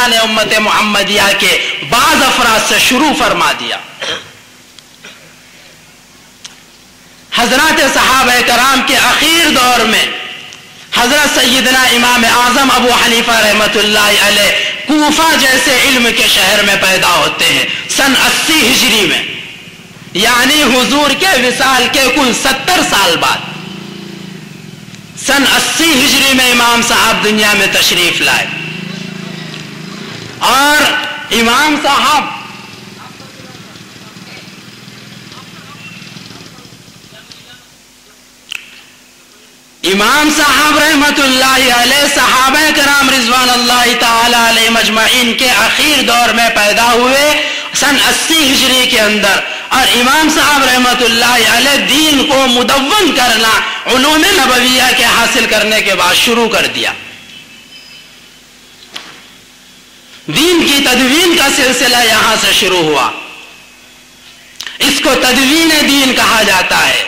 انسان امت محمدیہ کے بعض افراد سے شروع فرما دیا۔ حضرات صحابہ کرام کے اخیر دور میں حضرت سیدنا امام اعظم ابو حنیفہ رحمۃ اللہ علیہ کوفہ جیسے علم کے شہر میں پیدا ہوتے ہیں سن 80 ہجری میں، یعنی حضور کے وصال کے کل 70 سال بعد سن 80 ہجری میں امام صاحب دنیا میں تشریف لائے۔ اور امام صاحب رحمت اللہ علیہ صحابہ کرام رضوان اللہ تعالی علیہ مجمعین کے اخیر دور میں پیدا ہوئے سن 80 ہجری کے اندر، اور امام صاحب رحمت اللہ علیہ دین کو مدون کرنا علوم نبویہ کے حاصل کرنے کے بعد شروع کر دیا۔ دین کی تدوین کا سلسلہ یہاں سے شروع ہوا، اس کو تدوین دین کہا جاتا ہے۔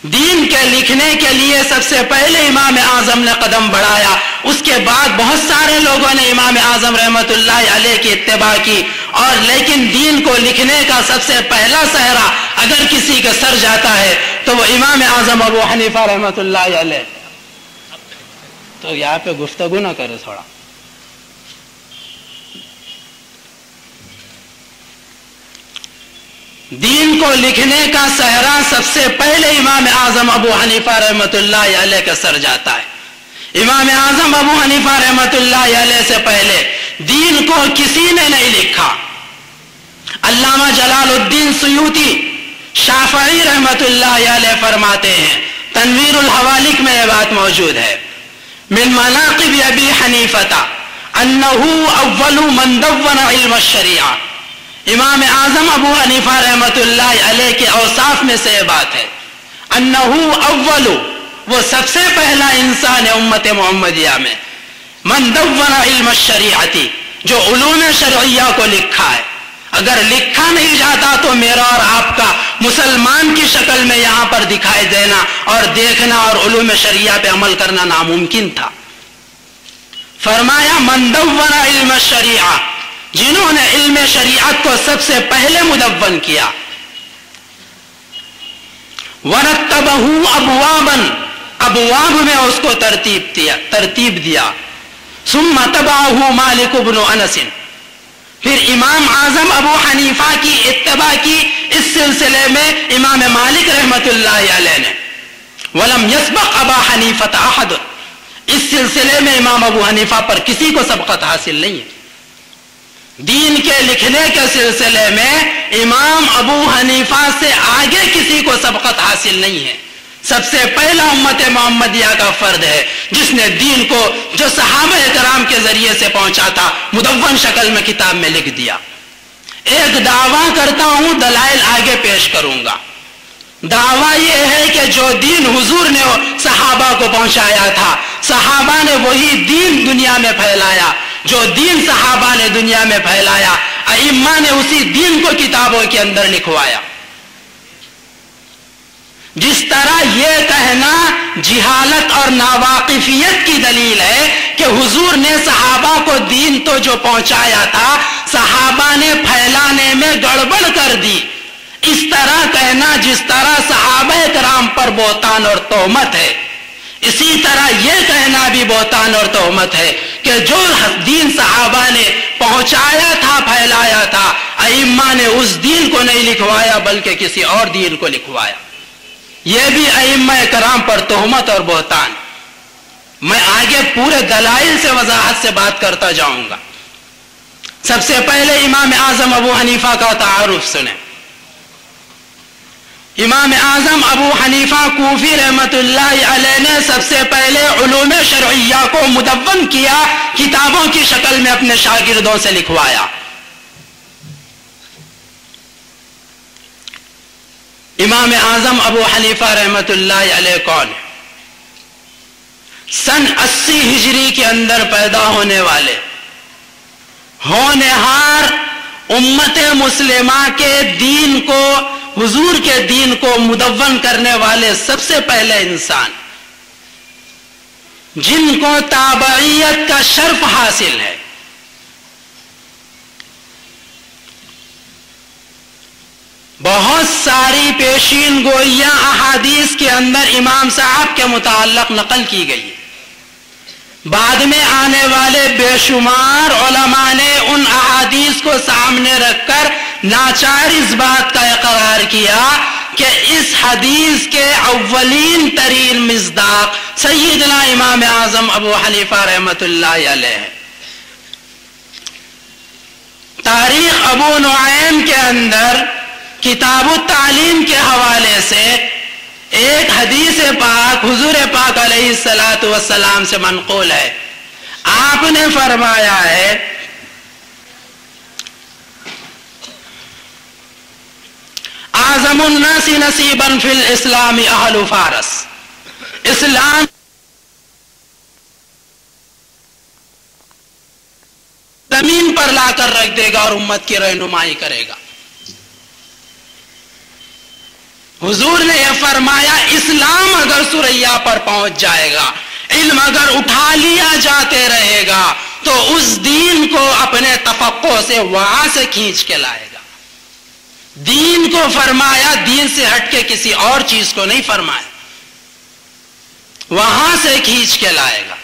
دین کے لکھنے کے لیے سب سے پہلے امام اعظم نے قدم بڑھایا، اس کے بعد بہت سارے لوگوں نے امام اعظم رحمت اللہ علیہ کی اتباع کی، اور لیکن دین کو لکھنے کا سب سے پہلا صحرا اگر کسی کا سر جاتا ہے تو وہ امام اعظم ابو حنیفہ رحمت اللہ علیہ۔ تو یہاں پہ گفتگو نہ کرے تھوڑا۔ دین کو لکھنے کا صحرا سب سے پہلے امام اعظم ابو حنیفہ رحمت اللہ علیہ کا سر جاتا ہے۔ امام اعظم ابو حنیفہ رحمت اللہ علیہ سے پہلے دین کو کسی نے نہیں لکھا۔ علامہ جلال الدین سیوطی شافعی رحمت اللہ علیہ فرماتے ہیں، تنویر الحوالک میں یہ بات موجود ہے، من مناقب ابی حنیفہ انہ اول من دون علم الشریعہ۔ امام اعظم ابو حنیفہ رحمت اللہ علیہ کے اوصاف میں سے یہ بات ہے، انہ اول، وہ سب سے پہلا انسان ہے امت محمدیہ میں، من دون علم الشریعتی، جو علوم شرعیہ کو لکھا ہے۔ اگر لکھا نہیں جاتا تو میرا اور آپ کا مسلمان کی شکل میں یہاں پر دکھائی دینا اور دیکھنا اور علوم شریعہ پہ عمل کرنا ناممکن تھا۔ فرمایا من دون علم الشریعہ، جنہوں نے علم شریعت کو سب سے پہلے مدون کیا۔ وَرَتَّبَهُ أَبْوَابًا، ابواب میں اس کو ترتیب دیا۔ ثُمَّ تَبَعَهُ مَالِكُ بْنُ أَنَسٍ، پھر امام اعظم ابو حنیفہ کی اتباع کی اس سلسلے میں امام مالک رحمت اللہ علیہ نے۔ وَلَمْ يَسْبَقْ أَبَا حَنِيفَةَ أَحَدٌ، اس سلسلے میں امام ابو حنیفہ پر کسی کو سبقت حاصل نہیں ہے۔ دین کے لکھنے کے سلسلے میں امام ابو حنیفہ سے آگے کسی کو سبقت حاصل نہیں ہے۔ سب سے پہلا امت محمدیہ کا فرد ہے جس نے دین کو جو صحابہ کرام کے ذریعے سے پہنچا تھا مدون شکل میں کتاب میں لکھ دیا۔ ایک دعویٰ کرتا ہوں، دلائل آگے پیش کروں گا۔ دعویٰ یہ ہے کہ جو دین حضور نے صحابہ کو پہنچایا تھا، صحابہ نے وہی دین دنیا میں پھیلایا۔ جو دین صحابہ نے دنیا میں پھیلایا، ائمہ نے اسی دین کو کتابوں کے اندر لکھوایا۔ جس طرح یہ کہنا جہالت اور ناواقفیت کی دلیل ہے کہ حضور نے صحابہ کو دین تو جو پہنچایا تھا صحابہ نے پھیلانے میں گڑبڑ کر دی، اس طرح کہنا جس طرح صحابہ کرام پر بہتان اور تہمت ہے، اسی طرح یہ کہنا بھی بہتان اور تہمت ہے کہ جو دین صحابہ نے پہنچایا تھا، پھیلایا تھا، ائمہ نے اس دین کو نہیں لکھوایا بلکہ کسی اور دین کو لکھوایا۔ یہ بھی ائمہ کرام پر تہمت اور بہتان۔ میں آگے پورے دلائل سے وضاحت سے بات کرتا جاؤں گا۔ سب سے پہلے امام اعظم ابو حنیفہ کا تعارف سنیں۔ امام اعظم ابو حنیفہ کوفی رحمت اللہ علیہ نے سب سے پہلے علوم شرعیہ کو مدون کیا، کتابوں کی شکل میں اپنے شاگردوں سے لکھوایا۔ امام اعظم ابو حنیفہ رحمت اللہ علیہ کون؟ سن 80 ہجری کے اندر پیدا ہونے والے، ہونہار امت مسلمہ کے دین کو، حضور کے دین کو مدون کرنے والے سب سے پہلے انسان، جن کو تابعیت کا شرف حاصل ہے، بہت ساری پیشین گوئیاں احادیث کے اندر امام صاحب کے متعلق نقل کی گئی. بعد میں آنے والے بے شمار علماء نے ان احادیث کو سامنے رکھ کر ناچار اس بات کا اقرار کیا کہ اس حدیث کے اولین ترین مصداق سیدنا امام اعظم ابو حنیفہ رحمۃ اللہ علیہ. تاریخ ابو نعیم کے اندر کتاب التعلیم کے حوالے سے ایک حدیث پاک حضور پاک علیہ الصلاۃ والسلام سے منقول ہے. آپ نے فرمایا ہے اعظم الناس نصیبا فی الاسلام اہل فارس. اسلام زمین پر لا کر رکھ دے گا اور امت کی رہنمائی کرے گا. حضور نے یہ فرمایا اسلام اگر سریا پر پہنچ جائے گا، علم اگر اٹھا لیا جاتے رہے گا تو اس دین کو اپنے تفقع سے وہاں سے کھینچ کے لائے گا. دین کو فرمایا، دین سے ہٹ کے کسی اور چیز کو نہیں فرمایا، وہاں سے کھینچ کے لائے گا.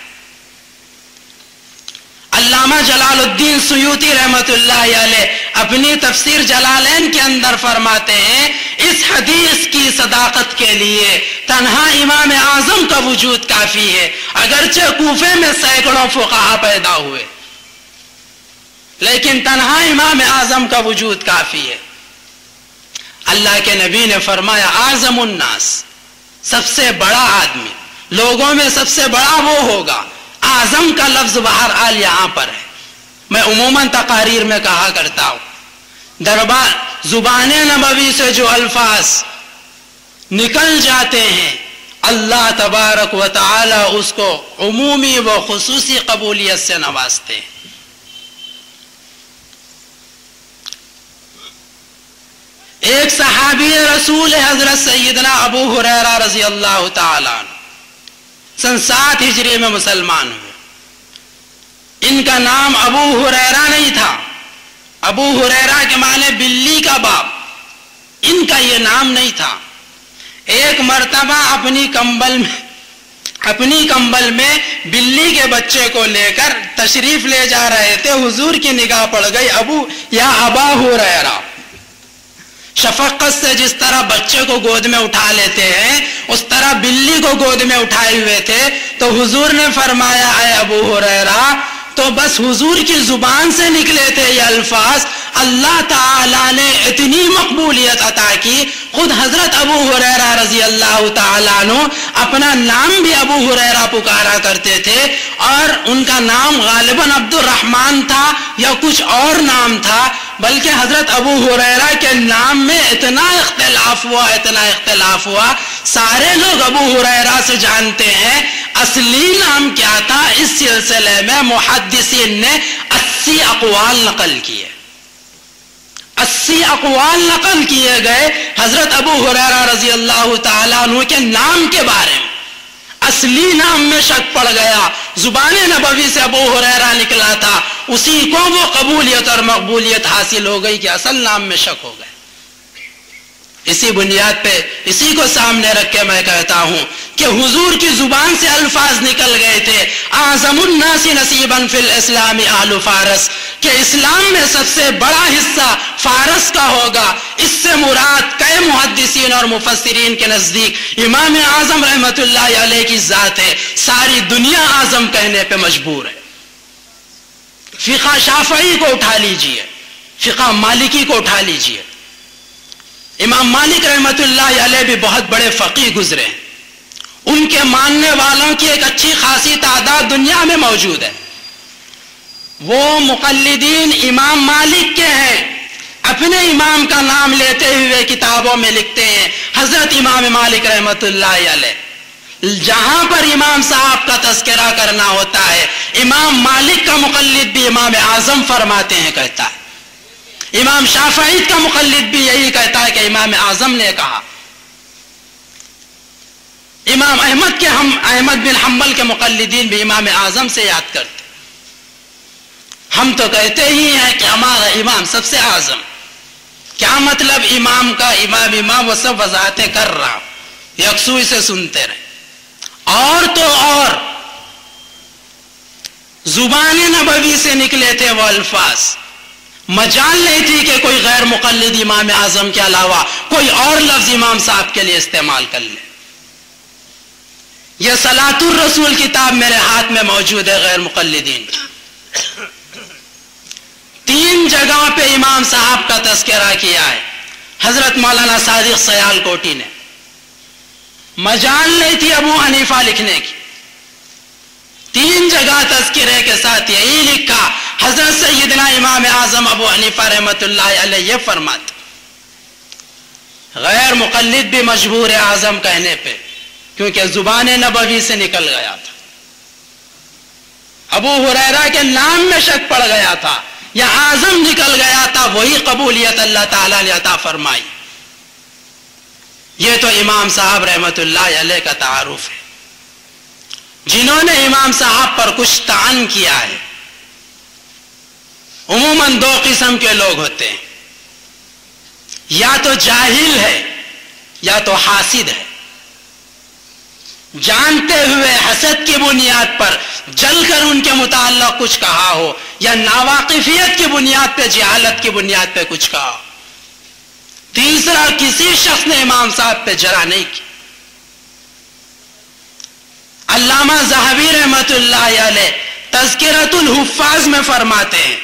علامہ جلال الدین سیوطی رحمت اللہ علیہ اپنی تفسیر جلالین کے اندر فرماتے ہیں اس حدیث کی صداقت کے لیے تنہا امام اعظم کا وجود کافی ہے. اگرچہ کوفے میں سینکڑوں فقہا پیدا ہوئے لیکن تنہا امام اعظم کا وجود کافی ہے. اللہ کے نبی نے فرمایا اعظم الناس، سب سے بڑا آدمی، لوگوں میں سب سے بڑا وہ ہوگا. اعظم کا لفظ بہرحال یہاں پر ہے. میں عموماً تقاریر میں کہا کرتا ہوں دربار زبان نبوی سے جو الفاظ نکل جاتے ہیں اللہ تبارک و تعالی اس کو عمومی و خصوصی قبولیت سے نوازتے ہیں. ایک صحابی رسول حضرت سیدنا ابو ہریرہ رضی اللہ تعالی عنہ سن 7 ہجری میں مسلمان ہوئے. ان کا نام ابو ہریرہ نہیں تھا. ابو ہریرہ کے معنی بلی کا باپ، ان کا یہ نام نہیں تھا. ایک مرتبہ اپنی کمبل میں بلی کے بچے کو لے کر تشریف لے جا رہے تھے. حضور کی نگاہ پڑ گئی ابا ہریرہ. شفقت سے جس طرح بچے کو گود میں اٹھا لیتے ہیں اس طرح بلی کو گود میں اٹھائے ہوئے تھے. تو حضور نے فرمایا اے ابو ہریرہ، تو بس حضور کی زبان سے نکلے تھے یہ الفاظ، اللہ تعالیٰ نے اتنی مقبولیت عطا کی. خود حضرت ابو ہریرہ رضی اللہ تعالیٰ عنہ اپنا نام بھی ابو ہریرہ پکارا کرتے تھے اور ان کا نام غالباً عبد الرحمن تھا یا کچھ اور نام تھا. بلکہ حضرت ابو ہریرہ کے نام میں اتنا اختلاف ہوا سارے لوگ ابو ہریرہ سے جانتے ہیں اصلی نام کیا تھا. اس سلسلے میں محدثین نے 80 اقوال نقل کیے. 80 اقوال نقل کیے گئے حضرت ابو ہریرہ رضی اللہ تعالیٰ عنہ کے نام کے بارے میں. اصلی نام میں شک پڑ گیا، زبان نبوی سے ابو ہریرہ نکلا تھا، اسی کو وہ قبولیت اور مقبولیت حاصل ہو گئی کہ اصل نام میں شک ہو گئے. اسی بنیاد پہ اسی کو سامنے رکھ کے میں کہتا ہوں کہ حضور کی زبان سے الفاظ نکل گئے تھے اعظم الناس نصیبا فی الاسلام اہل فارس، کہ اسلام میں سب سے بڑا حصہ فارس کا ہوگا. اس سے مراد کئی محدثین اور مفسرین کے نزدیک امام اعظم رحمت اللہ علیہ کی ذات ہے. ساری دنیا اعظم کہنے پہ مجبور ہے. فقہ شافعی کو اٹھا لیجئے، فقہ مالکی کو اٹھا لیجئے. امام مالک رحمت اللہ علیہ بھی بہت بڑے فقیہ گزرے ہیں. ان کے ماننے والوں کی ایک اچھی خاصی تعداد دنیا میں موجود ہے. وہ مقلدین امام مالک کے ہیں، اپنے امام کا نام لیتے ہوئے کتابوں میں لکھتے ہیں حضرت امام مالک رحمت اللہ علیہ. جہاں پر امام صاحب کا تذکرہ کرنا ہوتا ہے امام مالک کا مقلد بھی امام اعظم فرماتے ہیں کہتا ہے. امام شافعی کا مقلد بھی یہی کہتا ہے کہ امام اعظم نے کہا. امام احمد بن حنبل کے مقلدین بھی امام اعظم سے یاد کرتے. ہم تو کہتے ہی ہیں کہ ہمارا امام سب سے اعظم. کیا مطلب امام کا؟ امام وہ سب وضاحتیں کر رہا ہوں، یکسوئی سے سنتے رہے۔ اور تو اور زبان نبوی سے نکلے تھے وہ الفاظ، مجال نہیں تھی کہ کوئی غیر مقلد امام اعظم کے علاوہ کوئی اور لفظ امام صاحب کے لیے استعمال کر لے۔ یہ صلاۃ الرسول کتاب میرے ہاتھ میں موجود ہے غیر مقلدین، 3 جگہوں پہ امام صاحب کا تذکرہ کیا ہے حضرت مولانا صادق سیال کوٹی نے۔ مجال نہیں تھی ابو حنیفہ لکھنے کی، 3 جگہ تذکرے کے ساتھ یہی لکھا۔ حضرت سیدنا امام اعظم ابو حنیفہ رحمۃ اللہ علیہ یہ فرماتے غیر مقلد بھی مجبور ہے اعظم کہنے پہ، کیونکہ زبان نبوی سے نکل گیا تھا، ابو ہریرہ کے نام میں شک پڑ گیا تھا یا اعظم نکل گیا تھا، وہی قبولیت اللہ تعالیٰ نے عطا فرمائی۔ یہ تو امام صاحب رحمۃ اللہ علیہ کا تعارف ہے۔ جنہوں نے امام صاحب پر کچھ طعن کیا ہے عموماً 2 قسم کے لوگ ہوتے ہیں، یا تو جاہل ہے یا تو حاسد ہے، جانتے ہوئے حسد کی بنیاد پر جل کر ان کے متعلق کچھ کہا ہو، یا ناواقفیت کی بنیاد پہ، جہالت کی بنیاد پہ کچھ کہا ہو۔ تیسرا، کسی شخص نے امام صاحب پہ جرح نہیں کی۔ علامہ ذہبی رحمت اللہ علیہ تذکرۃ الحفاظ میں فرماتے ہیں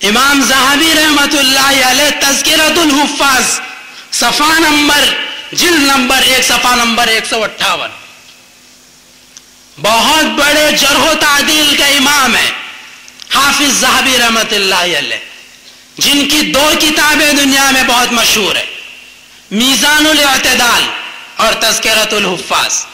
امام ذہبی رحمت اللہ علیہ تذکرۃ الحفاظ صفحہ نمبر جلد نمبر 1 صفحہ نمبر 158، بہت بڑے جرح و تعدیل کے امام ہیں حافظ ذہبی رحمت اللہ علیہ، جن کی 2 کتابیں دنیا میں بہت مشہور ہیں، میزان الاعتدال اور تذکرۃ الحفاظ۔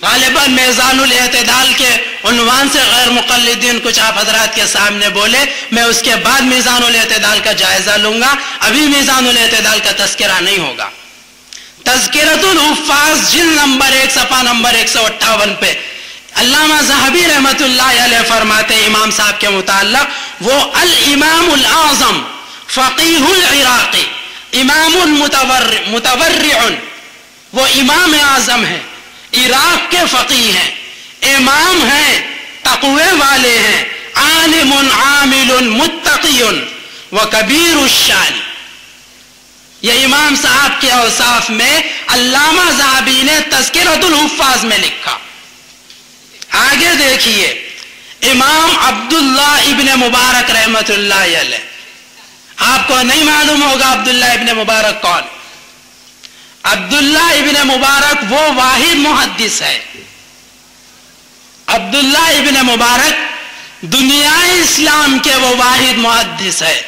غالباً میزان الاعتدال کے عنوان سے غیر مقلدین کچھ آپ حضرات کے سامنے بولے، میں اس کے بعد میزان الاعتدال کا جائزہ لوں گا، ابھی میزان الاعتدال کا تذکرہ نہیں ہوگا۔ تذکرۃ الحفاظ جلد نمبر 1 صفحہ نمبر 158 پہ علامہ ذہبی رحمت اللہ علیہ فرماتے امام صاحب کے متعلق، وہ الامام الاعظم فقیہ العراق امام متورع، وہ امام اعظم ہے، عراق کے فقیہ ہیں، امام ہیں، تقوی والے ہیں، عالم عامل متقی وکبیر الشان۔ یہ امام صاحب کے اوصاف میں علامہ ذہبی نے تذکرۃ الحفاظ میں لکھا۔ آگے دیکھیے، امام عبداللہ ابن مبارک رحمت اللہ علیہ، آپ کو نہیں معلوم ہوگا عبداللہ ابن مبارک کون؟ عبداللہ ابن مبارک وہ واحد محدث ہے، عبداللہ ابن مبارک دنیا اسلام کے وہ واحد محدث ہے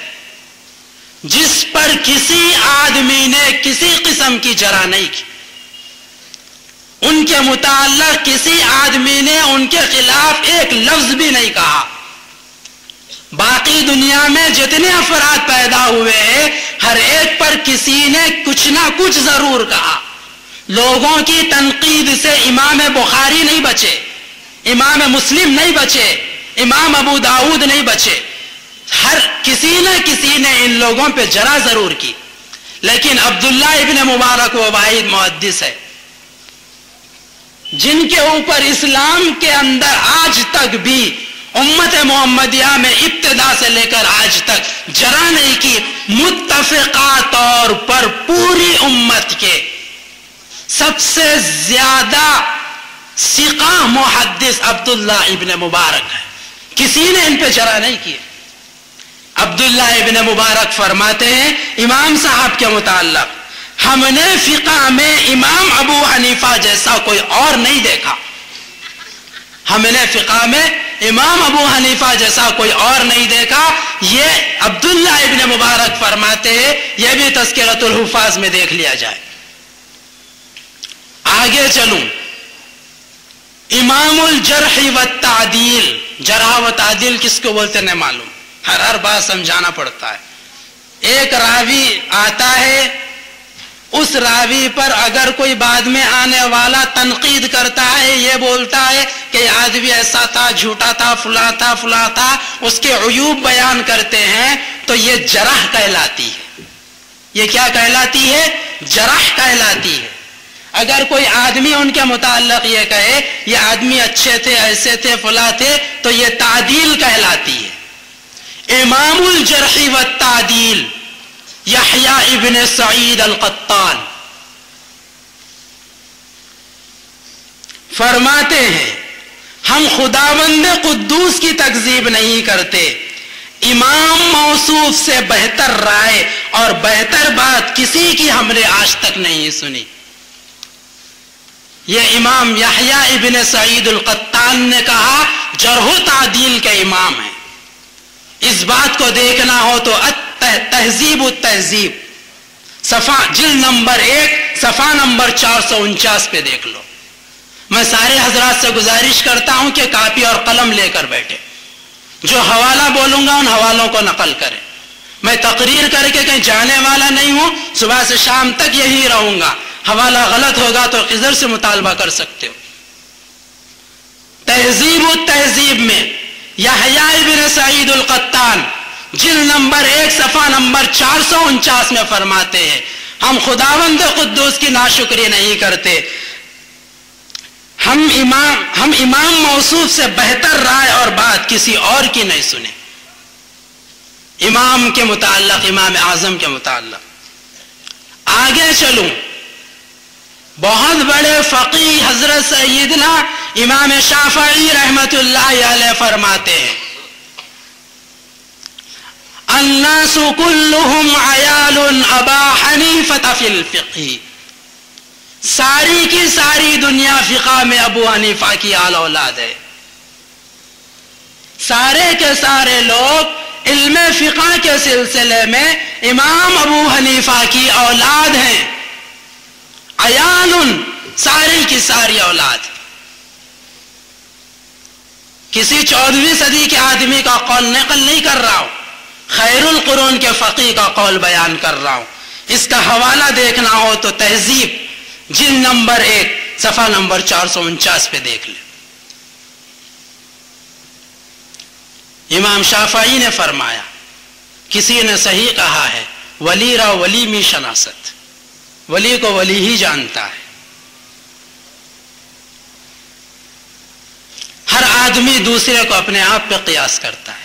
جس پر کسی آدمی نے کسی قسم کی جرح نہیں کی، ان کے متعلق کسی آدمی نے ان کے خلاف ایک لفظ بھی نہیں کہا۔ باقی دنیا میں جتنے افراد پیدا ہوئے ہیں ہر ایک پر کسی نے کچھ نہ کچھ ضرور کہا۔ لوگوں کی تنقید سے امام بخاری نہیں بچے، امام مسلم نہیں بچے، امام ابو داؤد نہیں بچے، ہر کسی نے ان لوگوں پہ جرح ضرور کی۔ لیکن عبداللہ ابن مبارک وہ واحد محدث ہے جن کے اوپر اسلام کے اندر آج تک بھی امت محمدیہ میں ابتدا سے لے کر آج تک جرح نہیں کی۔ متفقہ طور پر پوری امت کے سب سے زیادہ ثقہ محدث عبداللہ ابن مبارک ہے، کسی نے ان پہ جرح نہیں کی۔ عبداللہ ابن مبارک فرماتے ہیں امام صاحب کے متعلق، ہم نے فقہ میں امام ابو حنیفہ جیسا کوئی اور نہیں دیکھا، ہم نے فقہ میں امام ابو حنیفہ جیسا کوئی اور نہیں دیکھا۔ یہ عبداللہ ابن مبارک فرماتے ہیں، یہ بھی تذکرۃ الحفاظ میں دیکھ لیا جائے۔ آگے چلوں، امام الجرح والتعدیل، جرح و تعدیل کس کو بولتے نہیں معلوم، ہر بات سمجھانا پڑتا ہے۔ ایک راوی آتا ہے، اس راوی پر اگر کوئی بعد میں آنے والا تنقید کرتا ہے، یہ بولتا ہے کہ یہ آدمی ایسا تھا، جھوٹا تھا، فلاں تھا، فلاں تھا، اس کے عیوب بیان کرتے ہیں، تو یہ جرح کہلاتی ہے۔ یہ کیا کہلاتی ہے؟ جرح کہلاتی ہے۔ اگر کوئی آدمی ان کے متعلق یہ کہے یہ آدمی اچھے تھے، ایسے تھے، فلاں تھے، تو یہ تعدیل کہلاتی ہے۔ امام الجرح والتعدیل یحییٰ ابن سعید القطان فرماتے ہیں ہم خداوند قدوس کی تکذیب نہیں کرتے، امام موصوف سے بہتر رائے اور بہتر بات کسی کی ہم نے آج تک نہیں سنی۔ یہ امام یحییٰ ابن سعید القطان نے کہا، جرح و تعدیل کے امام ہیں۔ اس بات کو دیکھنا ہو تو تہذیب التہذیب صفحہ جلد نمبر 1 صفحہ نمبر 449 پہ دیکھ لو۔ میں سارے حضرات سے گزارش کرتا ہوں کہ کاپی اور قلم لے کر بیٹھے، جو حوالہ بولوں گا ان حوالوں کو نقل کریں۔ میں تقریر کر کے کہیں جانے والا نہیں ہوں، صبح سے شام تک یہی رہوں گا، حوالہ غلط ہوگا تو خضر سے مطالبہ کر سکتے ہو۔ تہذیب التہذیب میں یحییٰ ابن سعید القطان جلد نمبر 1 صفحہ نمبر 449 میں فرماتے ہیں ہم خداوند قدوس کی ناشکری نہیں کرتے، ہم امام موصوف سے بہتر رائے اور بات کسی اور کی نہیں سنے۔ امام کے متعلق، امام اعظم کے متعلق آگے چلوں، بہت بڑے فقیہ حضرت سیدنا امام شافعی رحمت اللہ علیہ فرماتے ہیں الناس كلهم عيال ابا حنیفہ فی الفقہ، ساری کی ساری دنیا فقہ میں ابو حنیفہ کی آل اولاد ہے۔ سارے کے سارے لوگ علم فقہ کے سلسلے میں امام ابو حنیفہ کی اولاد ہیں۔ عیال، ساری کی ساری اولاد۔ کسی 14ویں صدی کے آدمی کا قول نقل نہیں کر رہا ہوں، خیر القرون کے فقیہ کا قول بیان کر رہا ہوں۔ اس کا حوالہ دیکھنا ہو تو تہذیب جلد نمبر 1 صفحہ نمبر 449 پہ دیکھ لیں۔ امام شافعی نے فرمایا، کسی نے صحیح کہا ہے، ولی را ولی می شناست، ولی کو ولی ہی جانتا ہے۔ ہر آدمی دوسرے کو اپنے آپ پہ قیاس کرتا ہے۔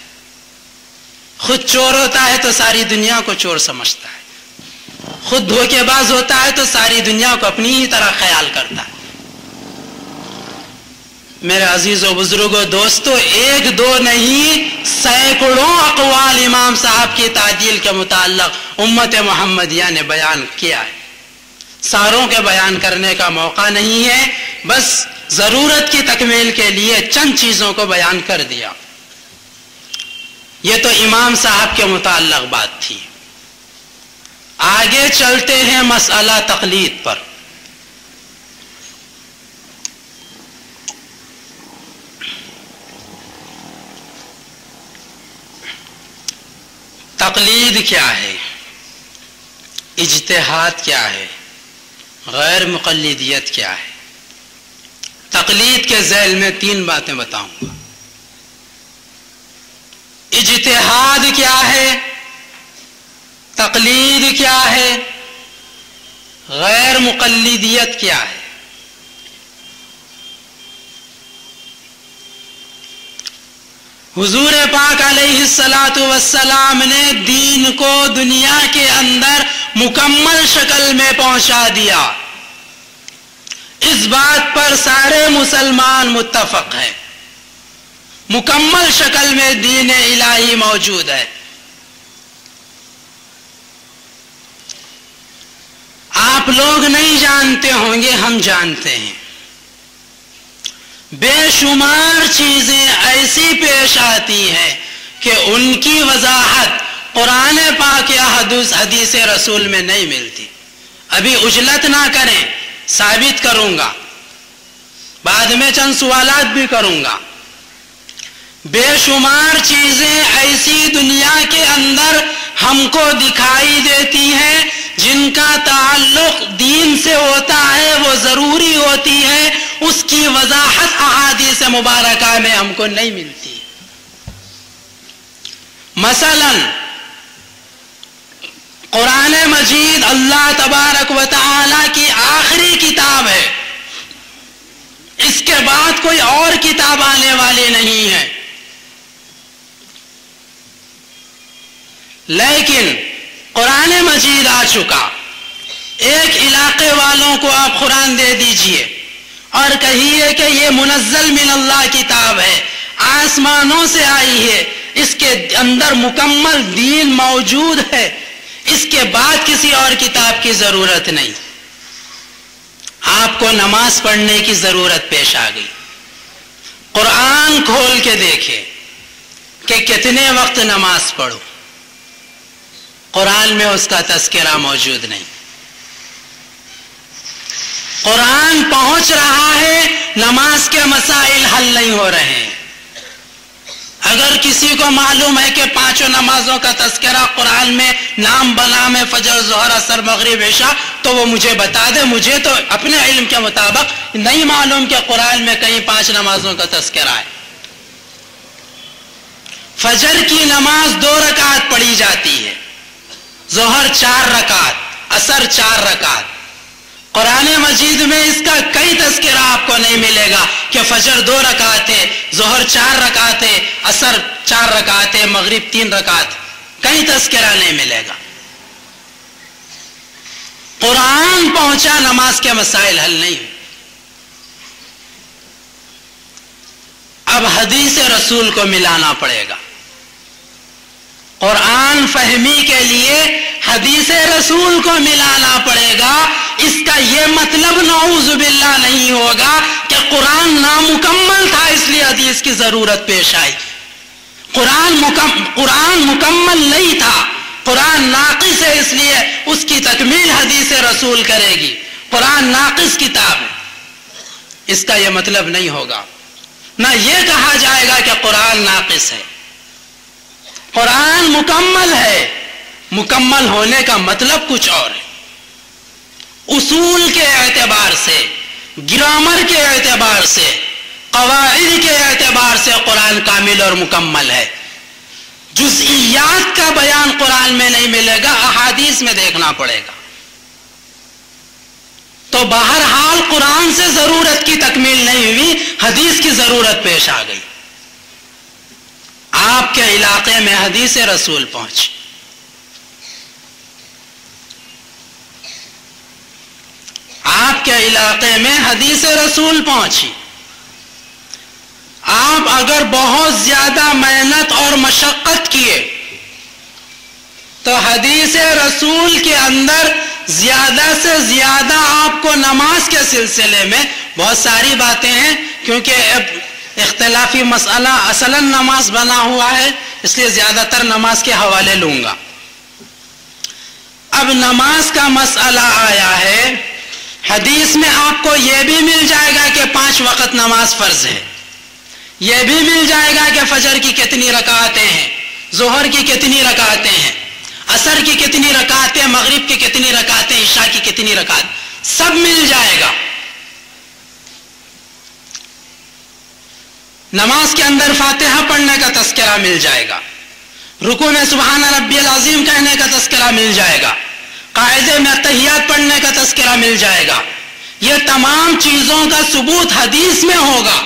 خود چور ہوتا ہے تو ساری دنیا کو چور سمجھتا ہے، خود دھوکے باز ہوتا ہے تو ساری دنیا کو اپنی ہی طرح خیال کرتا ہے۔ میرے عزیزو بزرگوں دوستو، 1 2 نہیں، سینکڑوں اقوال امام صاحب کی تعدیل کے متعلق امت محمدیہ نے بیان کیا ہے۔ ساروں کے بیان کرنے کا موقع نہیں ہے، بس ضرورت کی تکمیل کے لیے چند چیزوں کو بیان کر دیا۔ یہ تو امام صاحب کے متعلق بات تھی۔ آگے چلتے ہیں مسئلہ تقلید پر۔ تقلید کیا ہے؟ اجتہاد کیا ہے؟ غیر مقلدیت کیا ہے؟ تقلید کے ذیل میں 3 باتیں بتاؤں گا۔ اجتہاد کیا ہے؟ تقلید کیا ہے؟ غیر مقلدیت کیا ہے؟ حضور پاک علیہ الصلاۃ والسلام نے دین کو دنیا کے اندر مکمل شکل میں پہنچا دیا، اس بات پر سارے مسلمان متفق ہیں۔ مکمل شکل میں دین الہی موجود ہے۔ آپ لوگ نہیں جانتے ہوں گے، ہم جانتے ہیں۔ بے شمار چیزیں ایسی پیش آتی ہیں کہ ان کی وضاحت قرآن پاک یا حدیث رسول میں نہیں ملتی۔ ابھی عجلت نہ کریں، ثابت کروں گا، بعد میں چند سوالات بھی کروں گا۔ بے شمار چیزیں ایسی دنیا کے اندر ہم کو دکھائی دیتی ہیں جن کا تعلق دین سے ہوتا ہے وہ ضروری ہوتی ہے، اس کی وضاحت احادیث مبارکہ میں ہم کو نہیں ملتی۔ مثلا قرآن مجید اللہ تبارک و تعالی کی آخری کتاب ہے، اس کے بعد کوئی اور کتاب آنے والی نہیں ہے، لیکن قرآن مجید آ چکا، ایک علاقے والوں کو آپ قرآن دے دیجئے اور کہیے کہ یہ منزل من اللہ کتاب ہے، آسمانوں سے آئی ہے، اس کے اندر مکمل دین موجود ہے، اس کے بعد کسی اور کتاب کی ضرورت نہیں۔ آپ کو نماز پڑھنے کی ضرورت پیش آ گئی، قرآن کھول کے دیکھے کہ کتنے وقت نماز پڑھو، قرآن میں اس کا تذکرہ موجود نہیں۔ قرآن پہنچ رہا ہے، نماز کے مسائل حل نہیں ہو رہے ہیں۔ اگر کسی کو معلوم ہے کہ پانچوں نمازوں کا تذکرہ قرآن میں نام بنام ہے، فجر، ظہر، عصر، مغرب، عشاء، تو وہ مجھے بتا دے۔ مجھے تو اپنے علم کے مطابق نہیں معلوم کہ قرآن میں کہیں 5 نمازوں کا تذکرہ ہے۔ فجر کی نماز 2 رکعت پڑھی جاتی ہے، ظہر 4 رکعت، عصر 4 رکعت۔ قرآن مجید میں اس کا کئی تذکرہ آپ کو نہیں ملے گا کہ فجر 2 رکعت ہے، ظہر 4 رکعت ہے، عصر 4 رکعت ہے، مغرب 3 رکعت، کئی تذکرہ نہیں ملے گا۔ قرآن پہنچا، نماز کے مسائل حل نہیں۔ اب حدیث رسول کو ملانا پڑے گا۔ قرآن فہمی کے لیے حدیث رسول کو ملانا پڑے گا۔ اس کا یہ مطلب نعوذ باللہ نہیں ہوگا کہ قرآن نامکمل تھا اس لیے حدیث کی ضرورت پیش آئی۔ قرآن مکمل نہیں تھا، قرآن ناقص ہے، اس لیے اس کی تکمیل حدیث رسول کرے گی۔ قرآن ناقص کتاب ہے، اس کا یہ مطلب نہیں ہوگا۔ نہ یہ کہا جائے گا کہ قرآن ناقص ہے، قرآن مکمل ہے۔ مکمل ہونے کا مطلب کچھ اور ہے۔ اصول کے اعتبار سے، گرامر کے اعتبار سے، قواعد کے اعتبار سے قرآن کامل اور مکمل ہے۔ جزئیات کا بیان قرآن میں نہیں ملے گا، احادیث میں دیکھنا پڑے گا۔ تو بہرحال قرآن سے ضرورت کی تکمیل نہیں ہوئی، حدیث کی ضرورت پیش آ گئی۔ آپ کے علاقے میں حدیث رسول پہنچی، آپ کے علاقے میں حدیث رسول پہنچی۔ آپ اگر بہت زیادہ محنت اور مشقت کیے تو حدیث رسول کے اندر زیادہ سے زیادہ آپ کو نماز کے سلسلے میں بہت ساری باتیں ہیں، کیونکہ اب اختلافی مسئلہ اصلاً نماز بنا ہوا ہے، اس لیے زیادہ تر نماز کے حوالے لوں گا۔ اب نماز کا مسئلہ آیا ہے، حدیث میں آپ کو یہ بھی مل جائے گا کہ 5 وقت نماز فرض ہے، یہ بھی مل جائے گا کہ فجر کی کتنی رکعتیں ہیں، ظہر کی کتنی رکعتیں ہیں، عصر کی کتنی رکعتیں، مغرب کی کتنی رکعتیں، عشاء کی کتنی رکعت، سب مل جائے گا۔ نماز کے اندر فاتحہ پڑھنے کا تذکرہ مل جائے گا، رکوع میں سبحان ربی العظیم کہنے کا تذکرہ مل جائے گا، قاعدے میں تحیات پڑھنے کا تذکرہ مل جائے گا۔ یہ تمام چیزوں کا ثبوت حدیث میں ہوگا۔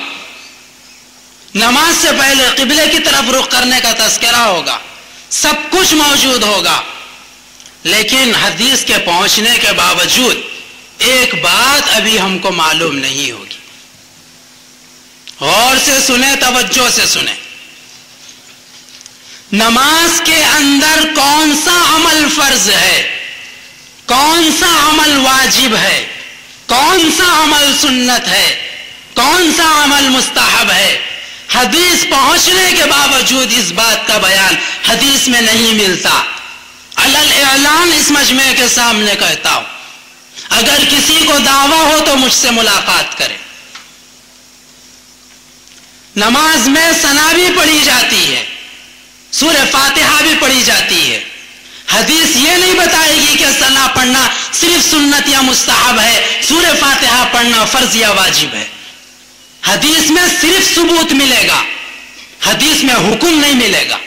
نماز سے پہلے قبلے کی طرف رخ کرنے کا تذکرہ ہوگا، سب کچھ موجود ہوگا۔ لیکن حدیث کے پہنچنے کے باوجود ایک بات ابھی ہم کو معلوم نہیں ہوگی۔ غور سے سنیں، توجہ سے سنیں۔ نماز کے اندر کون سا عمل فرض ہے، کون سا عمل واجب ہے، کون سا عمل سنت ہے، کون سا عمل مستحب ہے، حدیث پہنچنے کے باوجود اس بات کا بیان حدیث میں نہیں ملتا۔ علل اعلان اس مجمع کے سامنے کہتا ہوں، اگر کسی کو دعویٰ ہو تو مجھ سے ملاقات کرے۔ نماز میں ثنا بھی پڑھی جاتی ہے، سورہ فاتحہ بھی پڑھی جاتی ہے، حدیث یہ نہیں بتائے گی کہ ثنا پڑھنا صرف سنت یا مستحب ہے، سورہ فاتحہ پڑھنا فرض یا واجب ہے۔ حدیث میں صرف ثبوت ملے گا، حدیث میں حکم نہیں ملے گا۔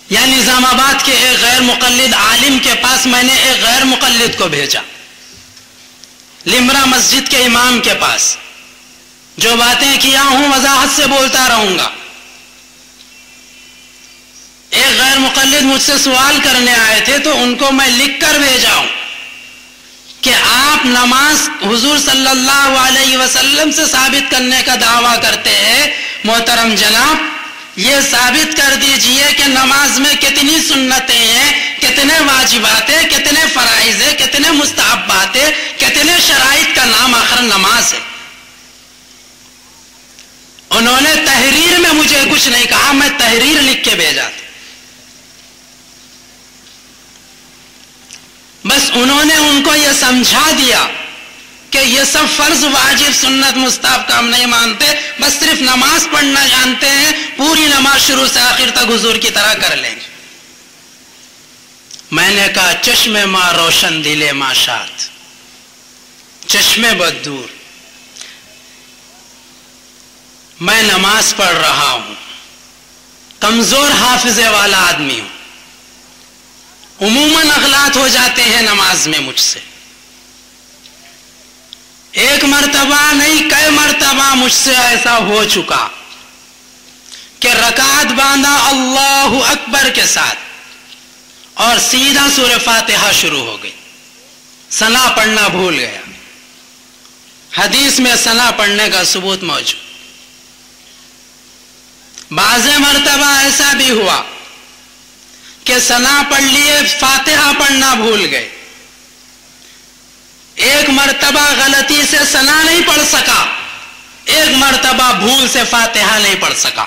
یا نظام آباد کے ایک غیر مقلد عالم کے پاس میں نے ایک غیر مقلد کو بھیجا، لمرا مسجد کے امام کے پاس، جو باتیں کیا ہوں وضاحت سے بولتا رہوں گا۔ ایک غیر مقلد مجھ سے سوال کرنے آئے تھے تو ان کو میں لکھ کر بھیجا ہوں کہ آپ نماز حضور صلی اللہ علیہ وسلم سے ثابت کرنے کا دعویٰ کرتے ہیں، محترم جناب یہ ثابت کر دیجئے کہ نماز میں کتنی سنتیں ہیں، کتنے واجبات ہیں، کتنے فرائض ہیں، کتنے مستحبات ہیں، کتنے شرائط کا نام آخر نماز ہے۔ انہوں نے تحریر میں مجھے کچھ نہیں کہا، میں تحریر لکھ کے بھیجا تھا۔ بس انہوں نے ان کو یہ سمجھا دیا کہ یہ سب فرض واجب سنت مستحب کا ہم نہیں مانتے، بس صرف نماز پڑھنا جانتے ہیں، پوری نماز شروع سے آخر تک حضور کی طرح کر لیں گے۔ میں نے کہا چشم ماں روشن دل ماں شاد، چشمے بد دور، میں نماز پڑھ رہا ہوں، کمزور حافظے والا آدمی ہوں، عموماً اغلاط ہو جاتے ہیں نماز میں مجھ سے، ایک مرتبہ نہیں کئی مرتبہ مجھ سے ایسا ہو چکا کہ رکعت باندھا اللہ اکبر کے ساتھ اور سیدھا سورہ فاتحہ شروع ہو گئی، ثنا پڑھنا بھول گیا۔ حدیث میں ثنا پڑھنے کا ثبوت موجود۔ بعض مرتبہ ایسا بھی ہوا کہ ثنا پڑھ لیے، فاتحہ پڑھنا بھول گئے، ایک مرتبہ غلطی سے ثنا نہیں پڑھ سکا، ایک مرتبہ بھول سے فاتحہ نہیں پڑھ سکا۔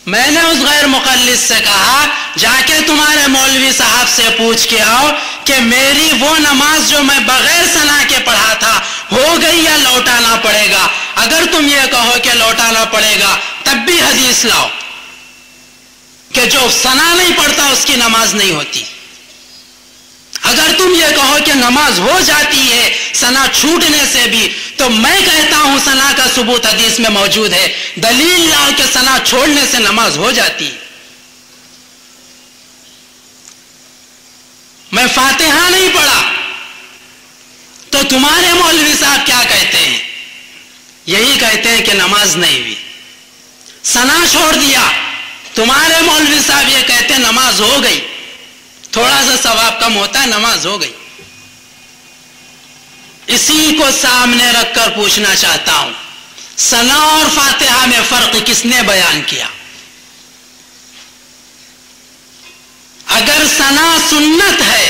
میں نے اس غیر مقلد سے کہا جا کے تمہارے مولوی صاحب سے پوچھ کے آؤ کہ میری وہ نماز جو میں بغیر ثنا کے پڑھا تھا ہو گئی یا لوٹانا پڑے گا۔ اگر تم یہ کہو کہ لوٹانا پڑے گا تب بھی حدیث لاؤ کہ جو ثنا نہیں پڑھتا اس کی نماز نہیں ہوتی۔ اگر تم یہ کہو کہ نماز ہو جاتی ہے ثنا چھوٹنے سے بھی، تو میں کہتا ہوں ثنا کا ثبوت حدیث میں موجود ہے، دلیل لاؤ کہ ثنا چھوڑنے سے نماز ہو جاتی ہے۔ میں فاتحہ نہیں پڑھا تو تمہارے مولوی صاحب کیا کہتے ہیں؟ یہی کہتے ہیں کہ نماز نہیں ہوئی۔ ثنا چھوڑ دیا، تمہارے مولوی صاحب یہ کہتے ہیں نماز ہو گئی، تھوڑا سا ثواب کم ہوتا ہے، نماز ہو گئی۔ اسی کو سامنے رکھ کر پوچھنا چاہتا ہوں، ثنا اور فاتحہ میں فرق کس نے بیان کیا؟ اگر ثنا سنت ہے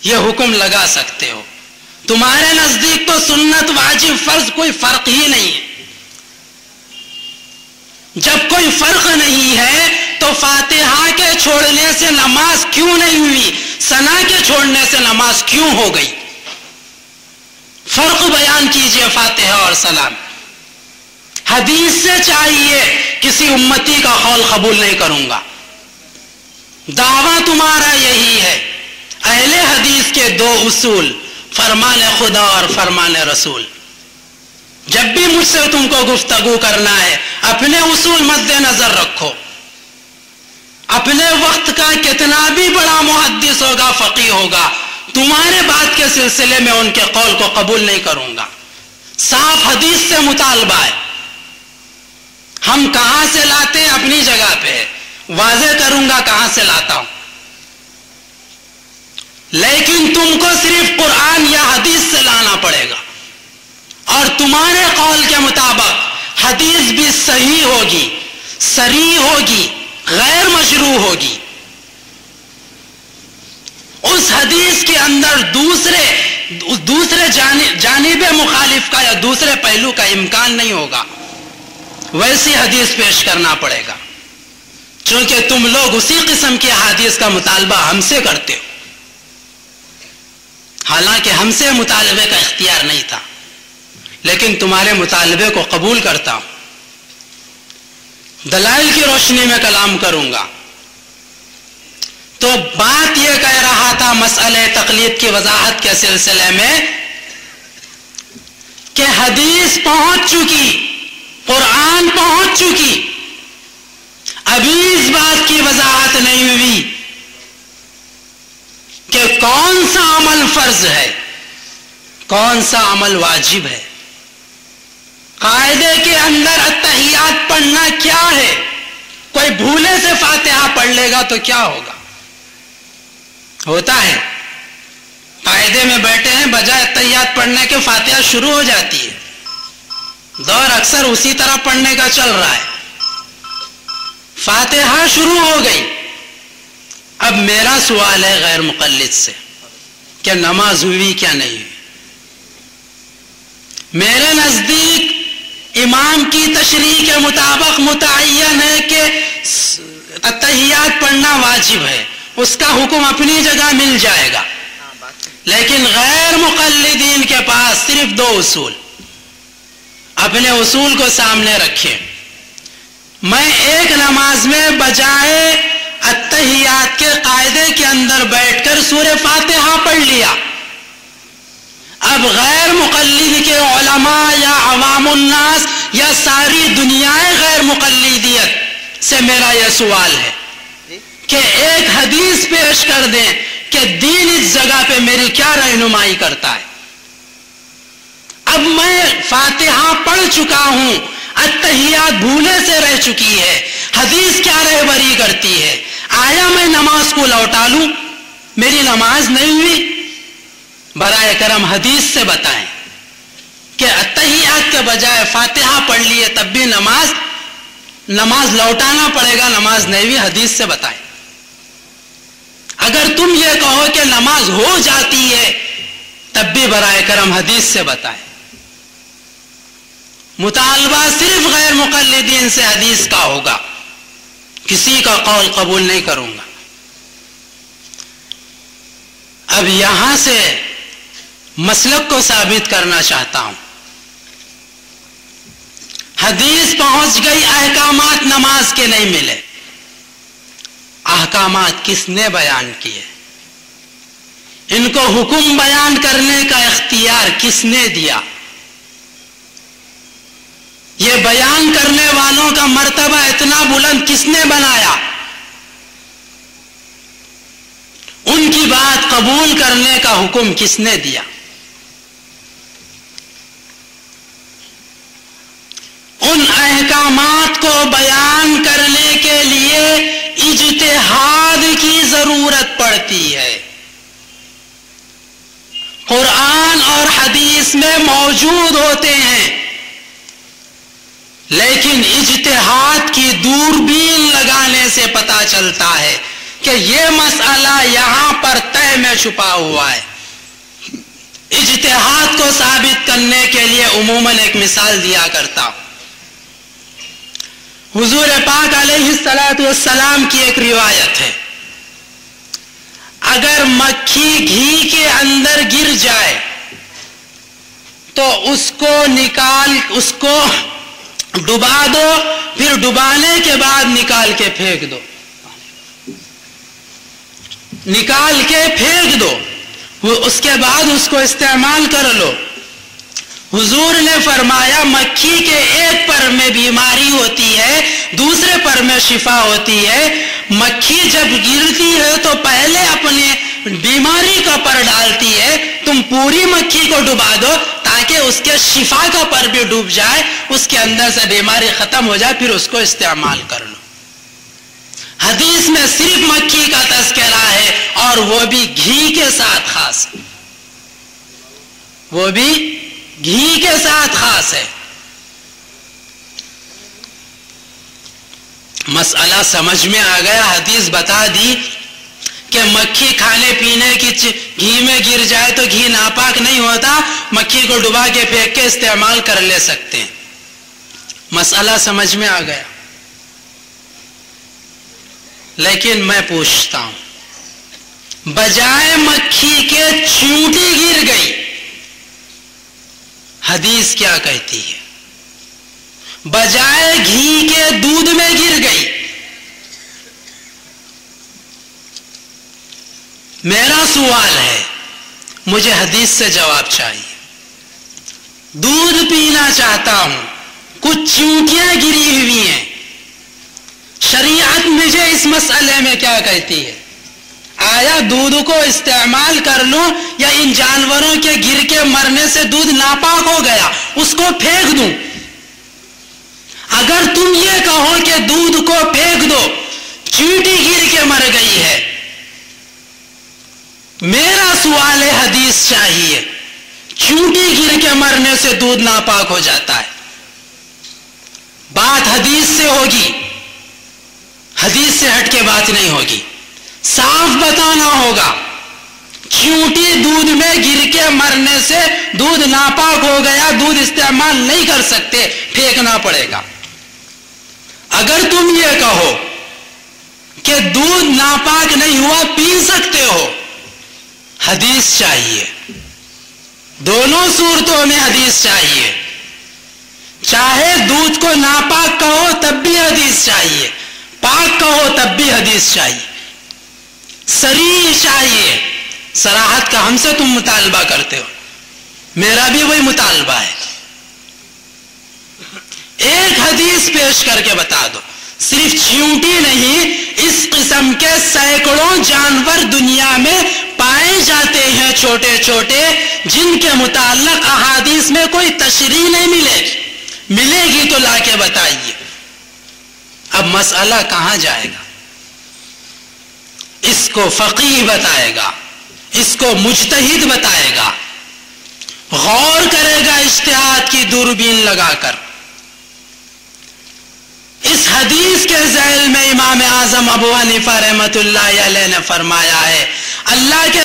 یہ حکم لگا سکتے ہو، تمہارے نزدیک تو سنت واجب فرض کوئی فرق ہی نہیں ہے۔ جب کوئی فرق نہیں ہے تو فاتحہ کے چھوڑنے سے نماز کیوں نہیں ہوئی، ثنا کے چھوڑنے سے نماز کیوں ہو گئی؟ فرق بیان کیجئے فاتحہ اور ثنا میں۔ حدیث سے چاہیے، کسی امتی کا قول قبول نہیں کروں گا۔ دعویٰ تمہارا یہی ہے، اہل حدیث کے دو اصول، فرمان خدا اور فرمان رسول۔ جب بھی مجھ سے تم کو گفتگو کرنا ہے اپنے اصول مد نظر رکھو۔ اپنے وقت کا کتنا بھی بڑا محدث ہوگا، فقیہ ہوگا، تمہارے بات کے سلسلے میں ان کے قول کو قبول نہیں کروں گا۔ صاف حدیث سے مطالبہ ہے، ہم کہاں سے لاتے ہیں اپنی جگہ پہ ہے، واضح کروں گا کہاں سے لاتا ہوں، لیکن تم کو صرف قرآن یا حدیث سے لانا پڑے گا، اور تمہارے قول کے مطابق حدیث بھی صحیح ہوگی، صریح ہوگی، غیر مشروع ہوگی۔ اس حدیث کے اندر دوسرے جانب مخالف کا یا دوسرے پہلو کا امکان نہیں ہوگا، ویسی حدیث پیش کرنا پڑے گا، چونکہ تم لوگ اسی قسم کی حدیث کا مطالبہ ہم سے کرتے ہو، حالانکہ ہم سے مطالبے کا اختیار نہیں تھا، لیکن تمہارے مطالبے کو قبول کرتا ہوں۔ دلائل کی روشنی میں کلام کروں گا. تو بات یہ کہہ رہا تھا مسئلہ تقلید کی وضاحت کے سلسلے میں کہ حدیث پہنچ چکی، قرآن پہنچ چکی، ابھی اس بات کی وضاحت نہیں ہوئی کہ کون سا عمل فرض ہے، کون سا عمل واجب ہے. قاعدے کے اندر اتحیات پڑھنا کیا ہے؟ کوئی بھولے سے فاتحہ پڑھ لے گا تو کیا ہوگا؟ ہوتا ہے قاعدے میں بیٹھے ہیں، بجائے اتحیات پڑھنے کے فاتحہ شروع ہو جاتی ہے. دور اکثر اسی طرح پڑھنے کا چل رہا ہے. فاتحہ شروع ہو گئی. اب میرا سوال ہے غیر مقلد سے کہ نماز ہوئی کیا نہیں ہوئی؟ میرے نزدیک امام کی تشریح کے مطابق متعین ہے کہ اتحیات پڑھنا واجب ہے، اس کا حکم اپنی جگہ مل جائے گا. لیکن غیر مقلدین کے پاس صرف 2 اصول. اپنے اصول کو سامنے رکھیں. میں ایک نماز میں بجائے اتحیات کے قاعدے کے اندر بیٹھ کر سورہ فاتحہ پڑھ لیا. اب غیر مقلد کے علماء یا عوام الناس یا ساری دنیا غیر مقلدیت سے میرا یہ سوال ہے کہ ایک حدیث پیش کر دیں کہ دین اس جگہ پہ میری کیا رہنمائی کرتا ہے. اب میں فاتحہ پڑھ چکا ہوں، اتحیات بھولے سے رہ چکی ہے، حدیث کیا رہبری کرتی ہے؟ آیا میں نماز کو لوٹا لوں؟ میری نماز نہیں ہوئی. برائے کرم حدیث سے بتائیں کہ اتحیات کے بجائے فاتحہ پڑھ لیے تب بھی نماز لوٹانا پڑے گا، نماز نہیں ہوئی. حدیث سے بتائیں. اگر تم یہ کہو کہ نماز ہو جاتی ہے تب بھی برائے کرم حدیث سے بتائیں. مطالبہ صرف غیر مقلدین سے حدیث کا ہوگا، کسی کا قول قبول نہیں کروں گا. اب یہاں سے مسلک کو ثابت کرنا چاہتا ہوں. حدیث پہنچ گئی، احکامات نماز کے نہیں ملے. احکامات کس نے بیان کیے؟ ان کو حکم بیان کرنے کا اختیار کس نے دیا؟ یہ بیان کرنے والوں کا مرتبہ اتنا بلند کس نے بنایا؟ ان کی بات قبول کرنے کا حکم کس نے دیا؟ ان احکامات کو بیان کرنے کے لیے اجتہاد کی ضرورت پڑتی ہے. قرآن اور حدیث میں موجود ہوتے ہیں، لیکن اجتہاد کی دوربین لگانے سے پتہ چلتا ہے کہ یہ مسئلہ یہاں پر تہ میں چھپا ہوا ہے. اجتہاد کو ثابت کرنے کے لیے عموماً ایک مثال دیا کرتا ہوں. حضور پاک علیہ الصلوۃ والسلام کی ایک روایت ہے، اگر مکھی گھی کے اندر گر جائے تو اس کو ڈبا دو، پھر ڈبانے کے بعد نکال کے پھینک دو، اس کے بعد اس کو استعمال کر لو. حضور نے فرمایا مکھی کے ایک پر میں بیماری ہوتی ہے، دوسرے پر میں شفا ہوتی ہے. مکھی جب گرتی ہے تو پہلے اپنے بیماری کا پر ڈالتی ہے، تم پوری مکھی کو ڈبا دو تاکہ اس کے شفا کا پر بھی ڈوب جائے، اس کے اندر سے بیماری ختم ہو جائے، پھر اس کو استعمال کر لو. حدیث میں صرف مکھی کا تذکرہ ہے، اور وہ بھی گھی کے ساتھ خاص ہے، وہ بھی گھی کے ساتھ خاص ہے. مسئلہ سمجھ میں آ گیا. حدیث بتا دی کہ مکھی کھانے پینے کی گھی میں گر جائے تو گھی ناپاک نہیں ہوتا، مکھی کو ڈبا کے پھینک کے استعمال کر لے سکتے ہیں. مسئلہ سمجھ میں آ گیا. لیکن میں پوچھتا ہوں، بجائے مکھی کے چیونٹی گر گئی، حدیث کیا کہتی ہے؟ بجائے گھی کے دودھ میں گر گئی. میرا سوال ہے، مجھے حدیث سے جواب چاہیے. دودھ پینا چاہتا ہوں، کچھ چیونٹیاں گری ہوئی ہیں، شریعت مجھے اس مسئلے میں کیا کہتی ہے؟ آیا دودھ کو استعمال کر لوں یا ان جانوروں کے گر کے مرنے سے دودھ ناپاک ہو گیا اس کو پھینک دوں؟ اگر تم یہ کہو کہ دودھ کو پھینک دو، چیونٹی گر کے مر گئی ہے، میرا سوال ہے حدیث چاہیے. چیونٹی گر کے مرنے سے دودھ ناپاک ہو جاتا ہے، بات حدیث سے ہوگی، حدیث سے ہٹ کے بات نہیں ہوگی. صاف بتانا ہوگا چیونٹی دودھ میں گر کے مرنے سے دودھ ناپاک ہو گیا، دودھ استعمال نہیں کر سکتے، پھینکنا پڑے گا. اگر تم یہ کہو کہ دودھ ناپاک نہیں ہوا، پی سکتے ہو، حدیث چاہیے. دونوں صورتوں میں حدیث چاہیے. چاہے دودھ کو ناپاک کہو تب بھی حدیث چاہیے، پاک کہو تب بھی حدیث چاہیے. صریح چاہیے. صراحت کا ہم سے تم مطالبہ کرتے ہو، میرا بھی وہی مطالبہ ہے. ایک حدیث پیش کر کے بتا دو. صرف چیونٹی نہیں، اس قسم کے سینکڑوں جانور دنیا میں پائے جاتے ہیں چھوٹے چھوٹے، جن کے متعلق احادیث میں کوئی تشریح نہیں ملے گی تو لا کے بتائیے. اب مسئلہ کہاں جائے گا؟ اس کو فقیہ بتائے گا، اس کو مجتہد بتائے گا، غور کرے گا اجتہاد کی دوربین لگا کر. اس حدیث کے ذیل میں امام اعظم ابو حنیفہ رحمۃ اللہ علیہ نے فرمایا ہے، اللہ کے